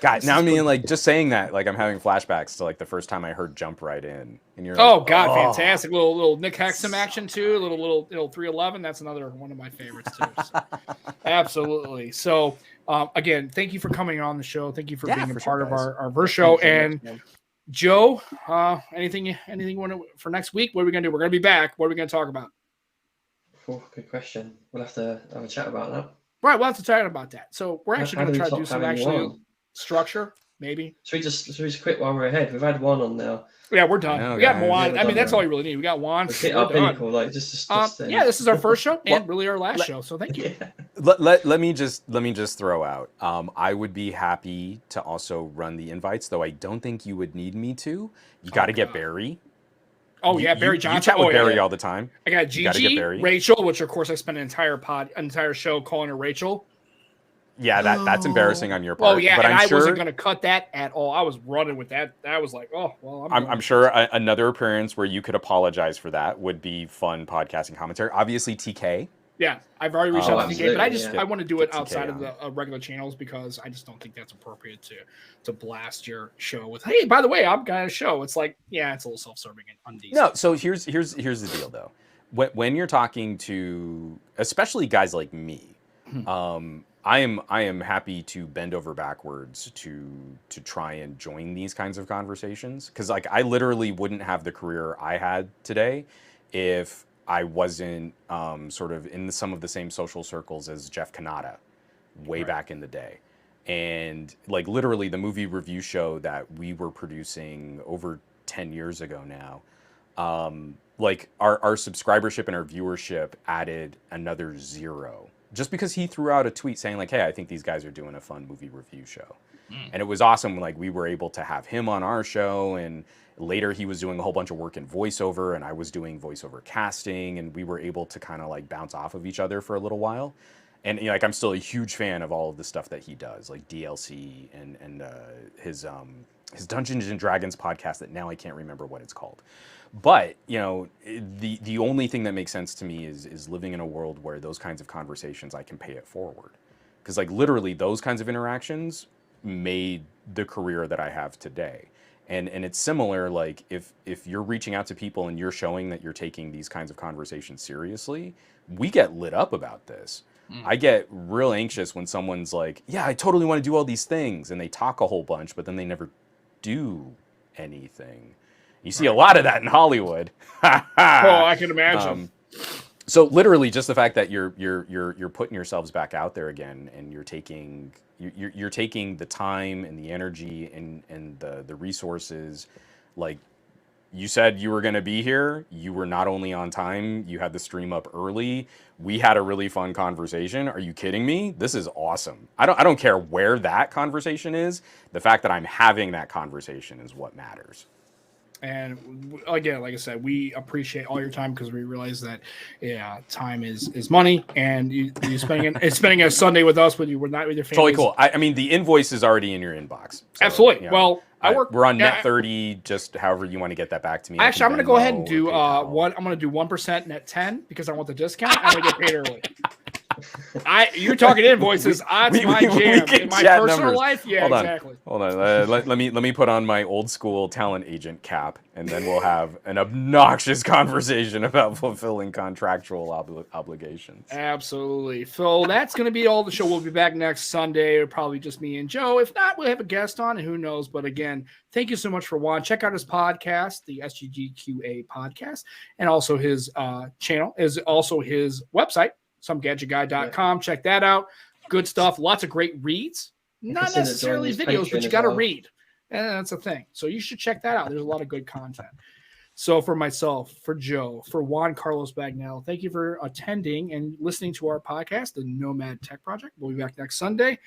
Speaker 2: God, now I mean, like just saying that, like I'm having flashbacks to like the first time I heard "Jump Right In," and you're
Speaker 1: like, fantastic little Nick Hexum action too, little 311. That's another one of my favorites too. So. Absolutely. So again, thank you for coming on the show. Thank you for being a part of our first show. And Joe, anything you want to for next week? What are we gonna do? We're gonna be back. What are we gonna talk about?
Speaker 3: Oh, good question. We'll have to have a chat about that.
Speaker 1: Right, we'll have to talk about that. So we're actually going to try to do some actually structure, maybe.
Speaker 3: Should we just quit while we're ahead? We've had one on now.
Speaker 1: Yeah, we're done. We got Juan. I mean, that's all you really need. We got Juan.
Speaker 3: Hit our pinnacle, like just
Speaker 1: yeah, this is our first show and really our last show. So thank you.
Speaker 2: Yeah. Let me just throw out. I would be happy to also run the invites, though I don't think you would need me to. You got to get Barry.
Speaker 1: Oh yeah, Barry
Speaker 2: You
Speaker 1: Johnson.
Speaker 2: chat with
Speaker 1: Oh,
Speaker 2: Barry
Speaker 1: yeah.
Speaker 2: all the time.
Speaker 1: I got
Speaker 2: You gotta get
Speaker 1: Gigi,
Speaker 2: Barry.
Speaker 1: Rachel, which of course I spent an entire show calling her Rachel.
Speaker 2: Yeah, that's embarrassing on your
Speaker 1: Oh
Speaker 2: part.
Speaker 1: yeah,
Speaker 2: but
Speaker 1: and
Speaker 2: I'm
Speaker 1: I wasn't
Speaker 2: sure
Speaker 1: going to cut that at all. I was running with that. I was like, oh well,
Speaker 2: I'm sure another appearance where you could apologize for that would be fun podcasting commentary. Obviously, TK.
Speaker 1: Yeah, I've already reached
Speaker 3: Oh,
Speaker 1: out to TK, but
Speaker 3: absolutely,
Speaker 1: I want to do it
Speaker 2: Get TK
Speaker 1: outside of
Speaker 2: on.
Speaker 1: the regular channels because I just don't think that's appropriate to blast your show with. Hey, by the way, I'm got a show. It's like, yeah, it's a little self-serving and undecent.
Speaker 2: No, so here's the deal though. When you're talking to especially guys like me, I am happy to bend over backwards to try and join these kinds of conversations because like I literally wouldn't have the career I had today if I wasn't sort of in some of the same social circles as Jeff Kanata way back in the day. And like literally the movie review show that we were producing over 10 years ago now, like our subscribership and our viewership added another 0 just because he threw out a tweet saying like, hey, I think these guys are doing a fun movie review show. And it was awesome. Like we were able to have him on our show, and later he was doing a whole bunch of work in voiceover and I was doing voiceover casting, and we were able to kind of like bounce off of each other for a little while. And you know, like I'm still a huge fan of all of the stuff that he does, like DLC and his Dungeons and Dragons podcast that now I can't remember what it's called. But you know, the only thing that makes sense to me is living in a world where those kinds of conversations I can pay it forward, because like literally those kinds of interactions made the career that I have today. And it's similar, like if you're reaching out to people and you're showing that you're taking these kinds of conversations seriously, we get lit up about this. I get real anxious when someone's like, yeah, I totally want to do all these things, and they talk a whole bunch, but then they never do anything. You see a lot of that in Hollywood.
Speaker 1: Oh, I can imagine.
Speaker 2: So literally, just the fact that you're putting yourselves back out there again, and you're taking the time and the energy and the resources. Like you said, you were going to be here. You were not only on time, you had the stream up early. We had a really fun conversation. Are you kidding me? This is awesome. I don't care where that conversation is. The fact that I'm having that conversation is what matters.
Speaker 1: And again, like I said, we appreciate all your time because we realize that, yeah, time is money, and you spending a Sunday with us when you were not with your family.
Speaker 2: Totally cool. I mean, the invoice is already in your inbox. So,
Speaker 1: absolutely.
Speaker 2: You know,
Speaker 1: well,
Speaker 2: we're on net 30. Just however you want to get that back to me.
Speaker 1: Actually, I'm going to go ahead and do one. I'm going to do 1% net 10 because I want the discount. I'm going to get paid early. You're talking invoices. That's my jam. In my personal
Speaker 2: numbers.
Speaker 1: life, yeah,
Speaker 2: Hold
Speaker 1: exactly.
Speaker 2: On. Let me put on my old school talent agent cap, and then we'll have an obnoxious conversation about fulfilling contractual obligations.
Speaker 1: Absolutely. So that's going to be all the show. We'll be back next Sunday. Probably just me and Joe. If not, we'll have a guest on, and who knows. But again, thank you so much for Juan. Check out his podcast, the SGGQA podcast, and also his channel is also his website, somegadgetguy.com. Yeah. Check that out. Good stuff. Lots of great reads. Not necessarily videos, but you got to read. And that's a thing. So you should check that out. There's a lot of good content. So for myself, for Joe, for Juan Carlos Bagnell, thank you for attending and listening to our podcast, the Nomad Tech Project. We'll be back next Sunday.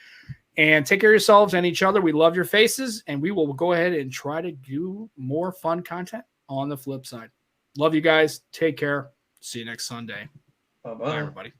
Speaker 1: And take care of yourselves and each other. We love your faces, and we will go ahead and try to do more fun content on the flip side. Love you guys. Take care. See you next Sunday.
Speaker 3: Bye-bye.
Speaker 1: Bye, everybody.